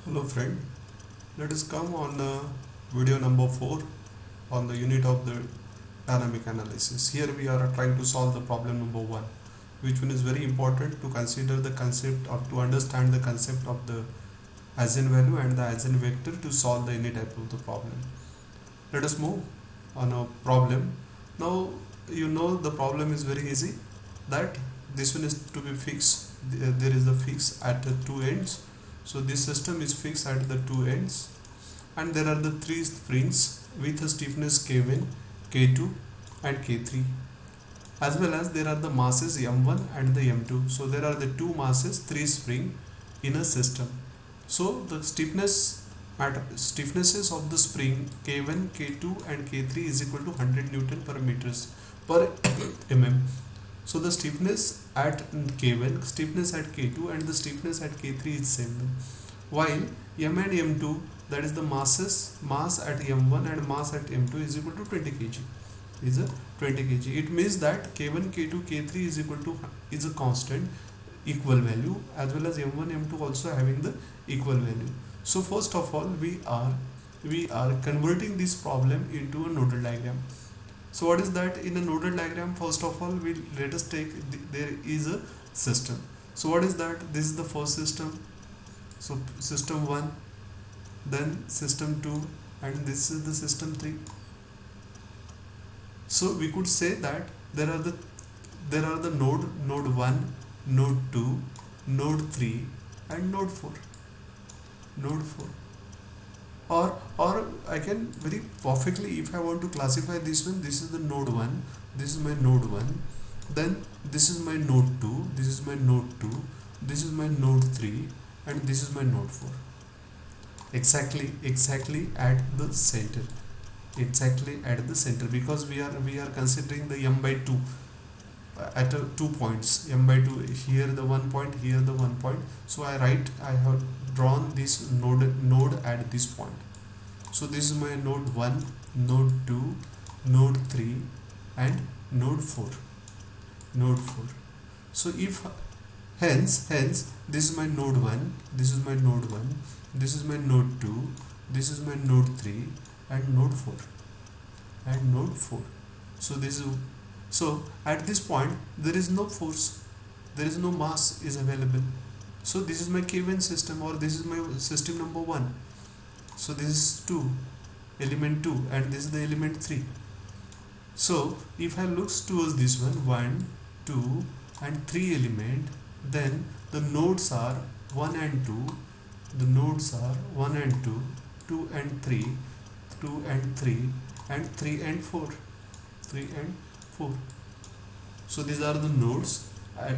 Hello friend, let us come on video number 4 on the unit of the dynamic analysis. Here we are trying to solve the problem number 1, which one is very important to consider the concept or to understand the concept of the eigenvalue and the eigenvector to solve the any type of the problem. Let us move on a problem. Now you know the problem is very easy, that this one is to be fixed. There is a fix at the two ends. So this system is fixed at the two ends, and there are the three springs with a stiffness K1, K2 and K3, as well as there are the masses M1 and the M2. So there are the two masses, three spring in a system. So the stiffnesses of the spring K1, K2 and K3 is equal to 100 Newton per meters per mm. So the stiffness at K1, stiffness at K2 and the stiffness at K3 is same. While M and M2, that is the mass at M1 and mass at M2 is equal to 20 kg. Is a 20 kg. It means that K1, K2, K3 is equal to is a constant equal value, as well as M1, M2 also having the equal value. So first of all, we are converting this problem into a nodal diagram. So what is that? In a nodal diagram, first of all, let us take there is a system. So what is that? This is the first system. So system 1, then system 2, and this is the system 3. So we could say that there are the node 1, node 2, node 3 and node 4. Or I can very perfectly, if I want to classify this one, this is the node 1, this is my node 1, then this is my node 2, this is my node 2, this is my node 3 and this is my node 4. Exactly at the center, because we are considering the m by 2 at 2 points, m by 2, here the 1 point, here the 1 point. So I have drawn this node at this point. So this is my node 1, node 2, node 3 and node 4. So if hence this is my node 1, this is my node 1, this is my node 2, this is my node 3 and node 4. So at this point there is no force, there is no mass is available. So this is my K1 system, or this is my system number 1. So this is element 2 and this is the element 3. So if I look towards this one, 1, 2 and 3 element, then the nodes are 1 and 2, the nodes are 1 and 2, 2 and 3, 2 and 3 and 3 and 4. So these are the nodes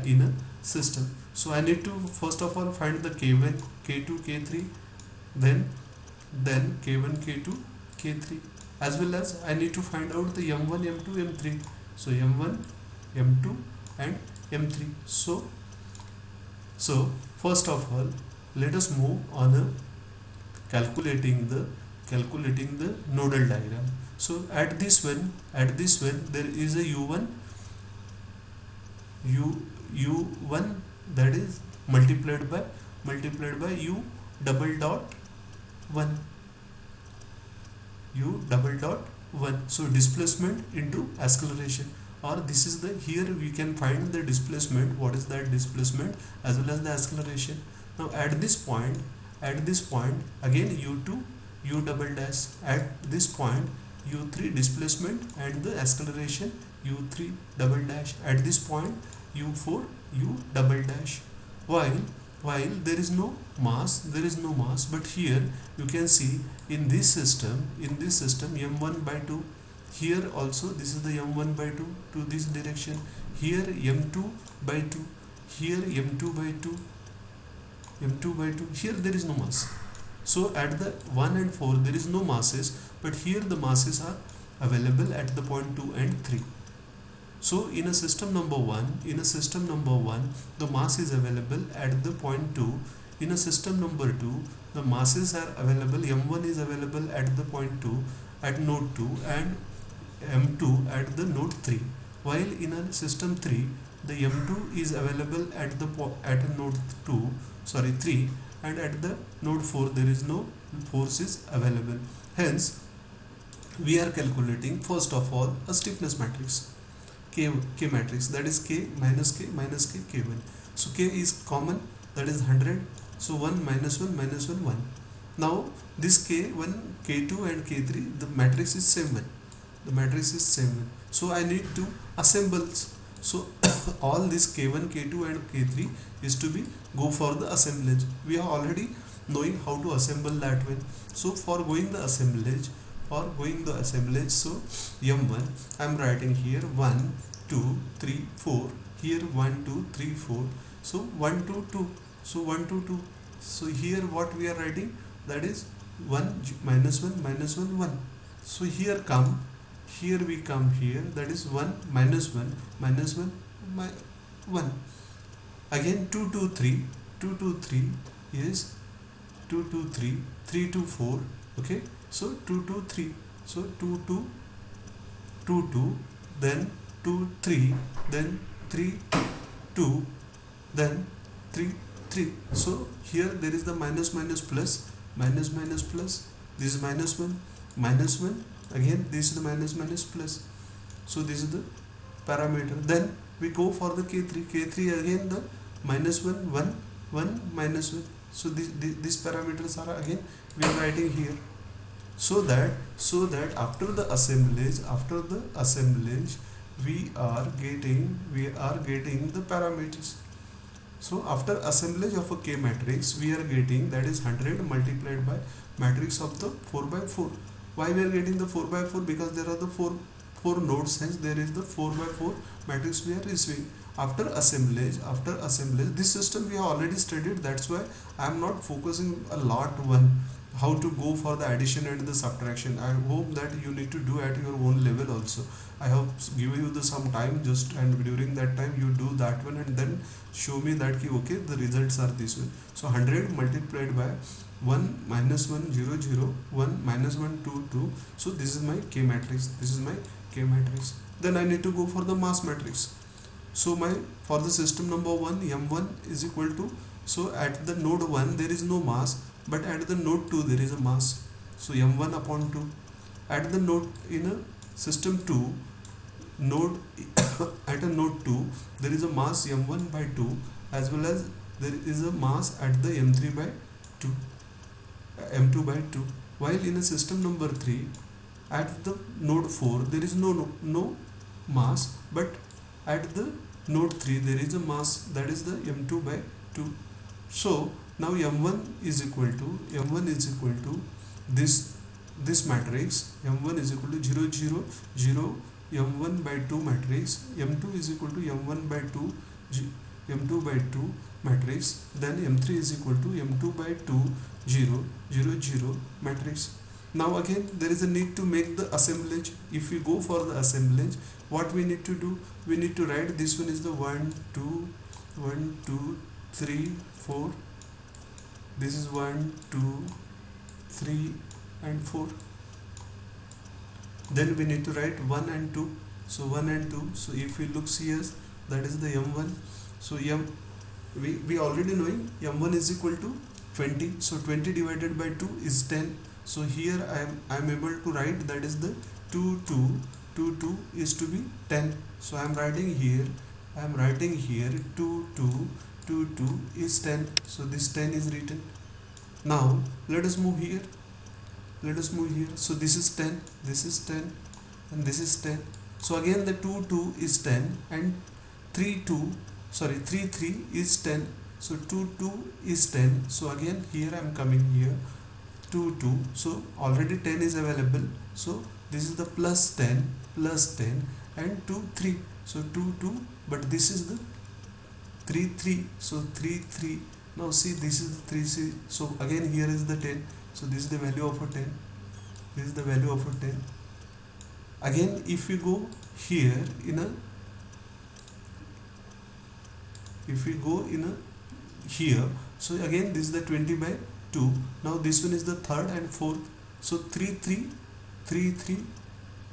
in a system. So I need to first of all find the K1, K2, K3, then K1, K2, K3, as well as I need to find out the M1, M2, M3. So M1, M2 and M3. So first of all, let us move on calculating the nodal diagram. So at this one there is a U1 that is multiplied by U double dot 1. So displacement into acceleration, or this is the, here we can find the displacement, what is that displacement, as well as the acceleration. Now at this point again U2 U double dash, at this point U3 displacement and the acceleration U3 double dash, at this point U4 U double dash. While there is no mass, but here you can see in this system M1 by 2, here also this is the M1 by 2 to this direction, here M2 by 2, here M2 by 2, here there is no mass. So at the 1 and 4 there is no masses, but here the masses are available at the point 2 and 3. So in a system number 1, the mass is available at the point 2. In a system number 2, the masses are available, M1 is available at the point 2 at node 2 and M2 at the node 3. While in a system 3, the M2 is available at node 3 and at the node 4 there is no force is available. Hence we are calculating first of all a stiffness matrix, K matrix, that is K minus K minus K K1. So K is common, that is 100. So 1 minus 1 minus 1 1. Now this K1, K2 and K3, the matrix is same one. The matrix is same one. So I need to assemble. So all this K1, K2 and K3 is to be go for the assemblage. We are already knowing how to assemble that one. So for going the assemblage, so M1 I am writing here 1 2 3 4, here 1 2 3 4, so 1 2 2, so 1 2 2. So here what we are writing, that is 1 minus 1 minus 1 1. So here we come here, that is 1 minus 1 minus 1 1. Again 2 2 3, 2 2 3 is 2 2 3, 3 2 4. Okay, so 2 2 3, so 2 2 2 2, then 2 3, then 3 2, then 3 3. So here there is the minus minus plus, minus minus plus, this is minus 1 minus 1, again this is the minus minus plus. So this is the parameter. Then we go for the K3 again the minus 1 1 1 minus 1. So these parameters are again we are writing here, so that after the assemblage we are getting the parameters. So after assemblage of a K matrix we are getting, that is 100 multiplied by matrix of the 4 by 4. Why we are getting the 4 by 4? Because there are the four nodes, hence there is the 4 by 4 matrix we are receiving. After assemblage, this system we have already studied, that's why I am not focusing a lot on how to go for the addition and the subtraction. I hope that you need to do at your own level also. I have given you some time, just and during that time you do that one and then show me that okay, the results are this way. So 100 multiplied by 1 minus 1 0 0, 1 minus 1 2 2. So this is my K matrix. Then I need to go for the mass matrix. So for the system number 1, M1 is equal to, so at the node 1 there is no mass, but at the node 2 there is a mass. So M1 upon 2. At the node in a system 2 node at a node 2 there is a mass M1 by 2, as well as there is a mass at the M3 by 2, M2 by 2. While in a system number 3 at the node 4 there is no mass, but at the node 3 there is a mass, that is the M2 by 2. So now M1 is equal to this matrix. M1 is equal to 0 0 0 M1 by 2 matrix. M2 is equal to M1 by 2 M2 by 2 matrix. Then M3 is equal to M2 by 2 0 0 0 matrix. Now again there is a need to make the assemblage. If we go for the assemblage, what we need to do, we need to write this one is the 1 2 3 4, this is 1 2 3 and 4. Then we need to write 1 and 2, so 1 and 2. So if we look here, that is the M1. So we already knowing M1 is equal to 20, so 20 divided by 2 is 10. So here I am able to write, that is the 2 2 2 2 is to be 10. So I am writing here 2 2 2 2 is 10. So this 10 is written. Now let us move here. So this is 10, this is 10, and this is 10. So again the 2 2 is 10 and 3 3 is 10. So 2 2 is 10. So again here I am coming here 2 2. So already 10 is available. So this is the plus 10 and 2 3. So 2 2, but this is the 3 3. So 3 3. Now see, this is the 3 3. So again here is the 10. So this is the value of a 10. Again if we go here here, so again this is the 20 by 2. Now this one is the third and fourth. So 3 3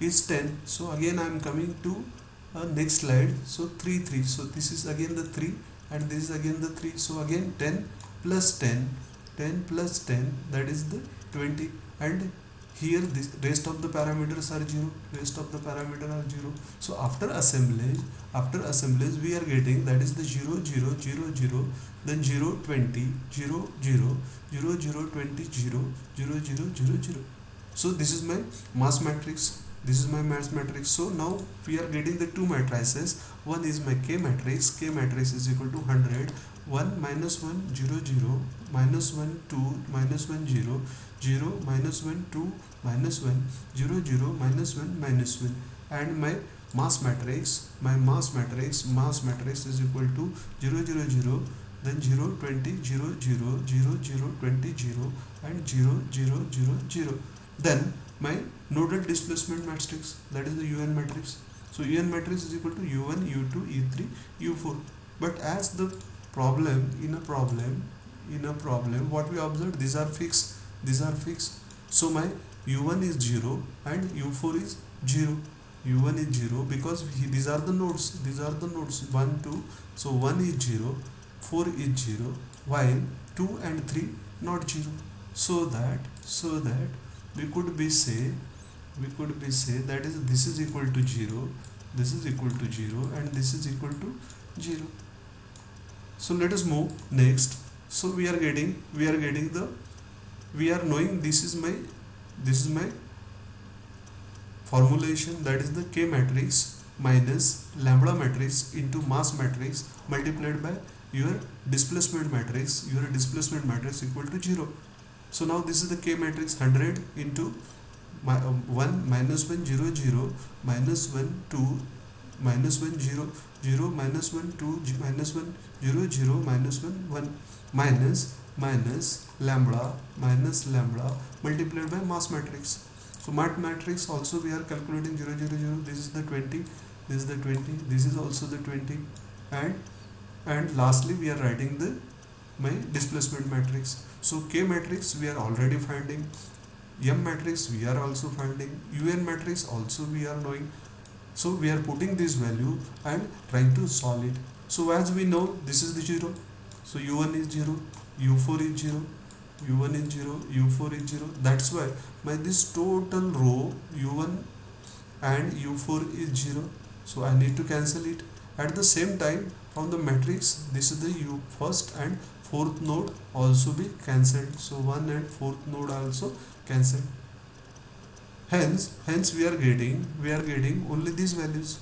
is 10. So again I am coming to next slide. So 3 3. So this is again the 3 and this is again the 3. So again 10 plus 10 10 plus 10, that is the 20, and here this rest of the parameters are 0, rest of the parameter are 0. So after assemblage we are getting, that is the 0 0 0 0, then 0 20 0 0 0 0 20 0 0 0 0 0. So this is my mass matrix, this is my mass matrix. So now we are getting the two matrices. One is my K matrix, K matrix is equal to 100, 1 minus 1 0 0, minus 1 2, minus 1 0 0, minus 1 2, minus 1 0 0, minus 1 minus 1. And my mass matrix is equal to 0 0 0, then 0 20 0 0 0 0 20 0, and 0 0 0 0. Then my nodal displacement matrix, that is the UN matrix. So UN matrix is equal to U1 U2 U3 U4. But as the problem in a problem what we observed, these are fixed. So my U1 is 0 and U4 is 0. U1 is 0 because these are the nodes 1 2. So 1 is 0, 4 is 0, while 2 and 3 not 0. So that we could be say that is this is equal to 0, this is equal to 0, and this is equal to 0. So let us move next. So we are knowing this is my formulation, that is the K matrix minus lambda matrix into mass matrix multiplied by your displacement matrix equal to 0. So now this is the K matrix, 100 into 1 minus 1 0 0, minus 1 2, minus 1 0 0, minus 1 2, minus 1 0 0, minus 1 1, minus lambda multiplied by mass matrix. So mass matrix also we are calculating 0 0 0, this is the 20, this is the 20, this is also the 20, and lastly we are writing the my displacement matrix. So K matrix we are already finding, M matrix we are also finding, UN matrix also we are knowing. So we are putting this value and trying to solve it. So as we know, this is the 0. So U1 is 0, U4 is 0, U1 is 0, U4 is 0. That's why my this total row U1 and U4 is 0. So I need to cancel it. At the same time, from the matrix, this is the U first and fourth node also be cancelled. So 1 and 4th node also cancelled. Hence we are getting only these values.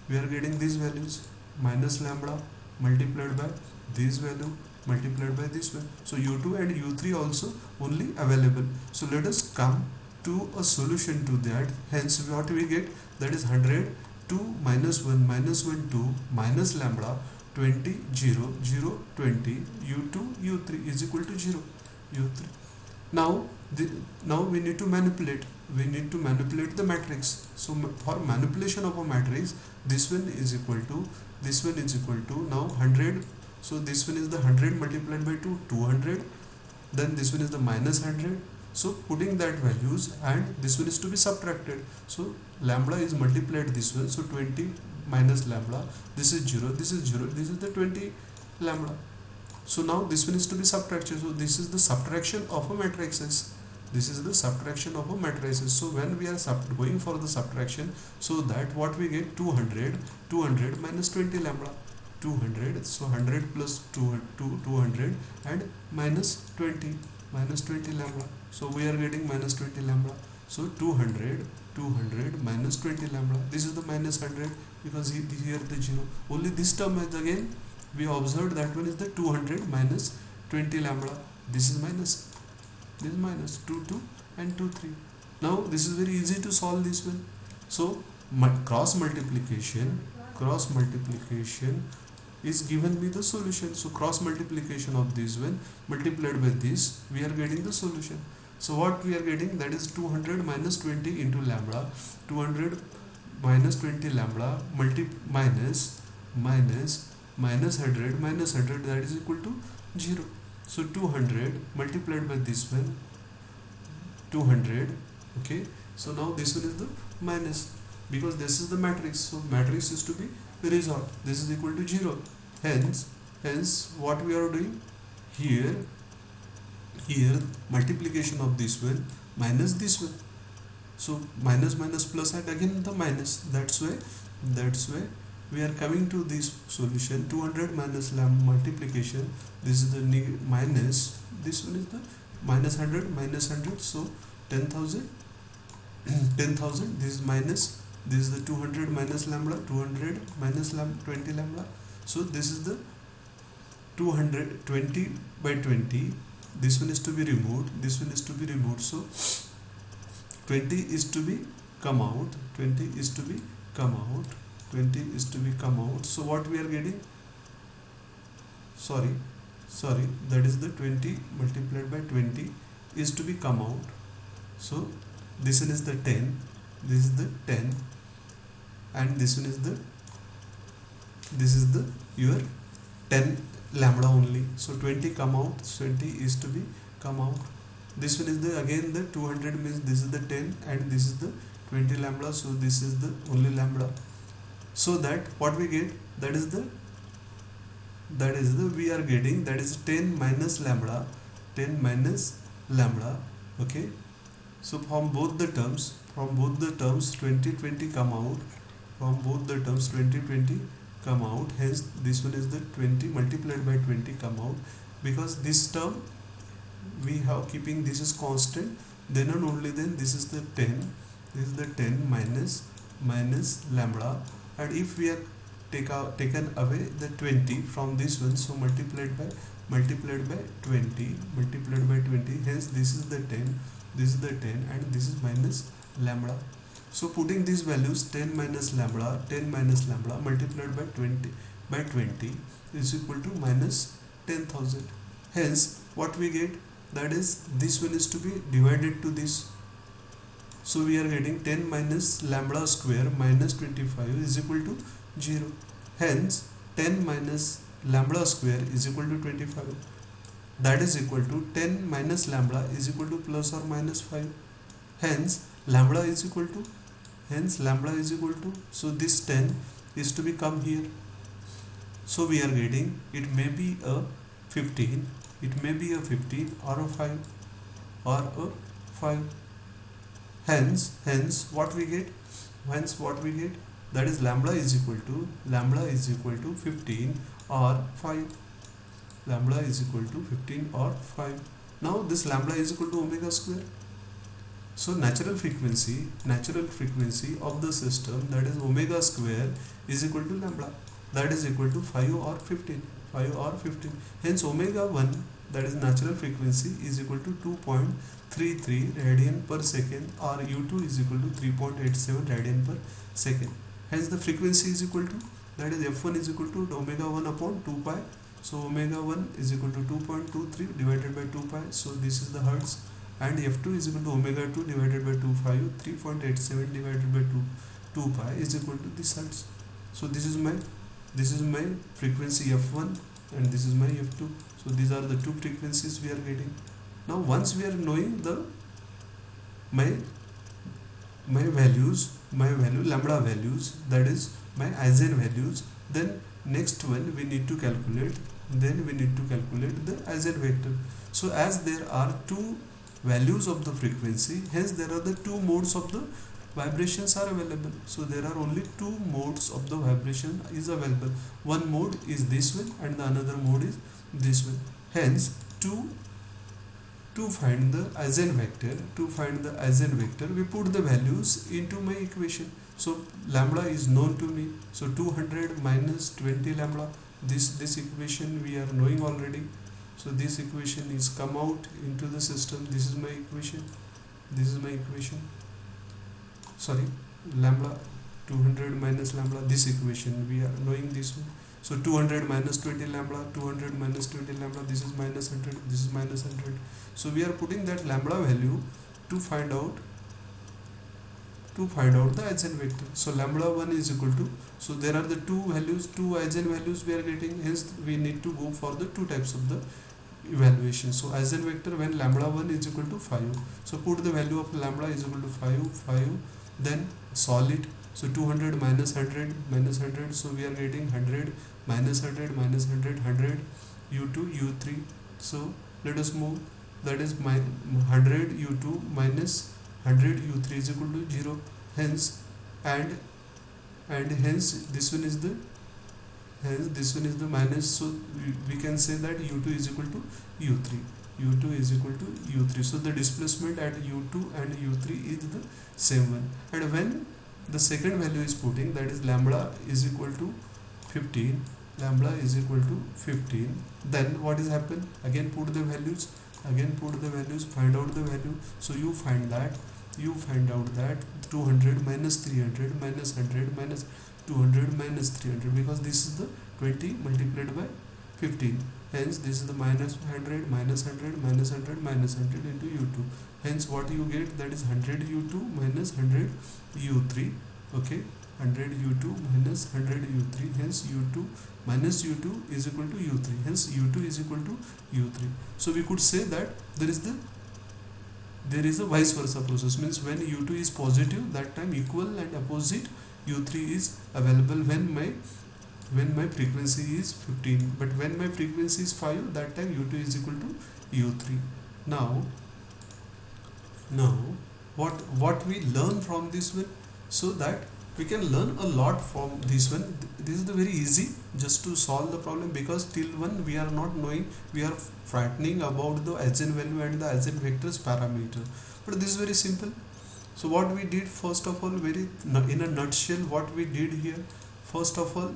We are getting these values, minus lambda multiplied by this value multiplied by this one. So U2 and U3 also only available. So let us come to a solution to that. Hence what we get, that is 100 2 minus 1 2 minus lambda 20 0 0 20 U2 U3 is equal to 0 U3. Now we need to manipulate the matrix. So for manipulation of a matrix, this one is equal to now 100. So this one is the 100 multiplied by 200, then this one is the minus 100. So putting that values, and this one is to be subtracted. So lambda is multiplied this one, so 20 minus lambda, this is 0, this is 0, this is the 20 lambda. So now this one is to be subtracted. So this is the subtraction of a matrices. So when we are going for the subtraction, so that what we get, 200 minus 20 lambda, 200. So 100 plus 200 and minus 20 lambda. So we are getting minus 20 lambda. So 200 minus 20 lambda. This is the minus 100 because here the 0. Only this term is again we observed, that one is the 200 minus 20 lambda. This is minus. 2 2 and 2 3. Now this is very easy to solve this one. So cross multiplication is given me the solution. So cross multiplication of this one multiplied by this, we are getting the solution. So what we are getting, that is 200 minus 20 into lambda, 200 minus 20 lambda minus 100 that is equal to 0. So 200 multiplied by this one, 200. Okay, so now this one is the minus, because this is the matrix. So matrix is to be resolved. This is equal to 0. Hence what we are doing here, here multiplication of this one minus this one. So minus minus plus and again the minus. That's why we are coming to this solution. 200 minus lambda multiplication. This is the minus. This one is the minus 100 minus 100. So 10,000. 10,000. This is minus. This is the 200 minus lambda. 200 minus lambda 20 lambda. So this is the 220 by 20. This one is to be removed. This one is to be removed. So 20 is to be come out. 20 is to be come out. 20 is to be come out. So what we are getting? Sorry, that is the 20 multiplied by 20 is to be come out. So this one is the 10. This is the 10, and this one is the your 10 lambda only. So 20 come out. 20 is to be come out. This one is the again the 200 means this is the 10 and this is the 20 lambda. So this is the only lambda. So that what we get, that is the we are getting, that is 10 minus lambda. 10 minus lambda. Okay. So from both the terms 20 20 come out. From both the terms 20 20 come out. Hence this one is the 20 multiplied by 20 come out, because this term we have keeping this is constant, then and only then this is the 10. This is the 10 minus lambda, and if we are taken away the 20 from this one, so multiplied by 20, hence this is the 10, this is the 10, and this is minus lambda. So putting these values 10 minus lambda multiplied by 20 is equal to minus 10,000. Hence what we get, that is this one is to be divided to this. So we are getting 10 minus lambda square minus 25 is equal to 0. Hence 10 minus lambda square is equal to 25. That is equal to 10 minus lambda is equal to plus or minus 5. Hence lambda is equal to, so this 10 is to be come here. So we are getting, it may be a 15, or a 5, hence what we get, that is lambda is equal to 15 or 5. Lambda is equal to 15 or 5. Now this lambda is equal to omega square. So natural frequency of the system, that is omega square, is equal to lambda, that is equal to 5 or 15. Hence omega 1, that is natural frequency, is equal to 2.33 radian per second, or u2 is equal to 3.87 radian per second. Hence the frequency is equal to, that is f1 is equal to omega 1 upon 2 pi. So omega 1 is equal to 2.23 divided by 2 pi. So this is the hertz. And f2 is equal to omega 2 divided by 2.5, 3.87 divided by 2 pi is equal to this hertz. So this is my frequency f1 and this is my f2. So these are the two frequencies we are getting. Now once we are knowing the my lambda values, that is my eigenvalues, then next one we need to calculate the eigenvector. So as there are two values of the frequency, hence there are the two modes of the vibrations are available. So there are only two modes of the vibration is available. One mode is this one and the another mode is this one. Hence to find the eigenvector, we put the values into my equation. So lambda is known to me. So 200 minus 20 lambda, this equation we are knowing already. So this equation is come out into the system. This is my equation. Sorry, lambda 200 minus lambda, this equation we are knowing this one. So 200 minus 20 lambda, this is minus 100, this is minus 100. So we are putting that lambda value to find out the eigenvector. So lambda 1 is equal to, so there are the two eigenvalues we are getting, hence we need to go for the two types of the evaluation. So eigenvector when lambda 1 is equal to 5. So put the value of lambda is equal to 5, then solve it. So 200 minus 100, so we are getting 100 minus 100, u2, u3. So let us move. that is 100 u2 minus 100 u3 is equal to 0. Hence and hence this one is the minus, so we can say that u2 is equal to u3. u2 is equal to u3. So the displacement at u2 and u3 is the same one, and when the second value is putting, that is lambda is equal to 15, lambda is equal to 15, then what is happen? Again put the values, find out the value. So you find out that 200 minus 300 minus 100 minus 200 minus 300, because this is the 20 multiplied by 15. Hence this is the minus 100 minus 100 minus 100 minus 100 into u2. Hence what you get, that is 100 u2 minus 100 u3. Okay, 100 u2 minus 100 u3. Hence u2 minus u2 is equal to u3. Hence u2 is equal to u3. So we could say that there is a vice versa process, means when u2 is positive, that time equal and opposite u3 is available when my frequency is 15, but when my frequency is 5, that time u2 is equal to u3. Now what we learn from this one, so that we can learn a lot from this one. This is the very easy just to solve the problem, because till one we are not knowing, we are frightening about the eigenvalue and the eigenvectors parameter, but this is very simple. So what we did, first of all, very in a nutshell, what we did here, first of all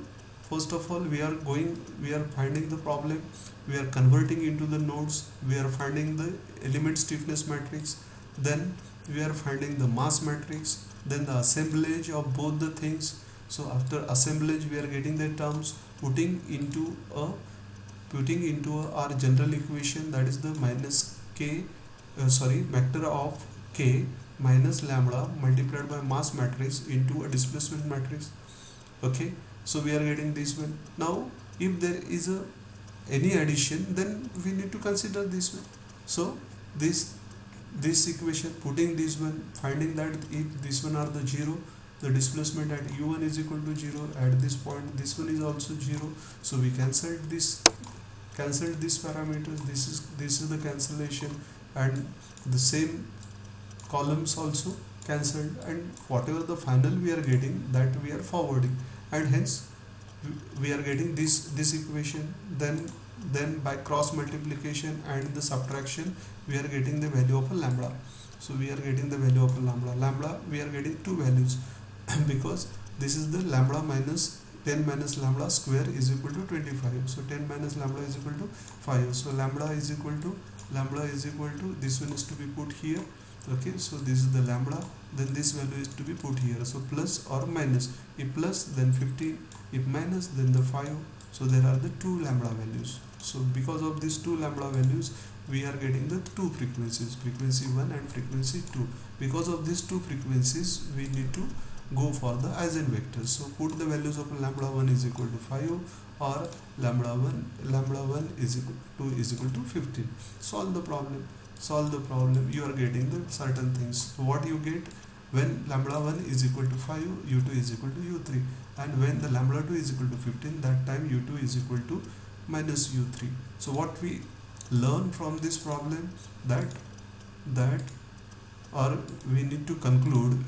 we are finding the problem, we are converting into the nodes, we are finding the element stiffness matrix, then we are finding the mass matrix, then the assemblage of both the things. So after assemblage we are getting the terms, putting into our general equation, that is the minus k vector of k minus lambda multiplied by mass matrix into a displacement matrix. Okay, so we are getting this one. Now if there is any addition, then we need to consider this one. So this equation, putting this one, finding that if this one are the 0, the displacement at u1 is equal to 0, at this point this one is also 0, so we cancelled this parameters, this is the cancellation, and the same columns also cancelled, and whatever the final we are getting, that we are forwarding, and hence we are getting this equation. Then by cross multiplication and the subtraction we are getting the value of a lambda. So we are getting the value of a lambda we are getting two values because this is the lambda minus 10 minus lambda square is equal to 25. So 10 minus lambda is equal to 5. So lambda is equal to this one is to be put here. Okay, so this is the lambda, then this value is to be put here. So plus or minus, if plus then 15, if minus then the 5. So there are the two lambda values. So because of these two lambda values we are getting the two frequencies, frequency 1 and frequency 2. Because of these two frequencies we need to go for the eigenvectors. So put the values of lambda 1 is equal to 5 or lambda 1 is equal to 15. Solve the problem, you are getting the certain things. So what you get, when lambda 1 is equal to 5, u2 is equal to u3, and when the lambda 2 is equal to 15, that time u2 is equal to minus u3. So what we learn from this problem, that or we need to conclude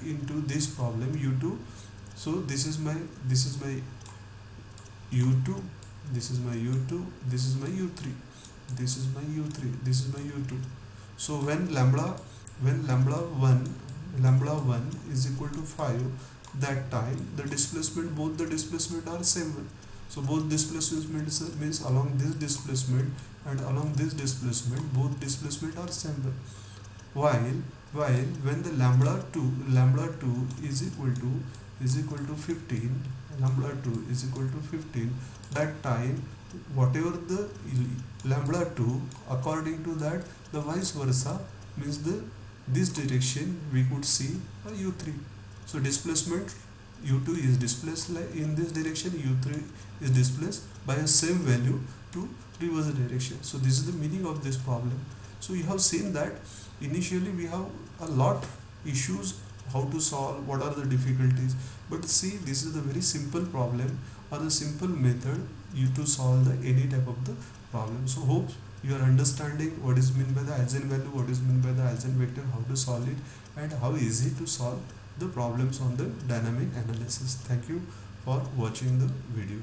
into this problem u2. So this is my u2, this is my u2, this is my u3, this is my u3, this is my u2. So when lambda 1 is equal to 5, that time the displacement, both the displacement are same. So both displacement means along this displacement and along this displacement, both displacement are same. While when the lambda 2 is equal to 15, lambda 2 is equal to 15, that time whatever the lambda 2, according to that the vice versa, means this direction we could see a u3. So displacement u2 is displaced in this direction, u3 is displaced by a same value to reverse direction. So this is the meaning of this problem. So you have seen that initially we have a lot issues how to solve, what are the difficulties, but see, this is the very simple problem or the simple method you to solve any type of the problem. So you are understanding what is meant by the eigenvalue, what is meant by the eigenvector, how to solve it, and how easy to solve the problems on the dynamic analysis. Thank you for watching the video.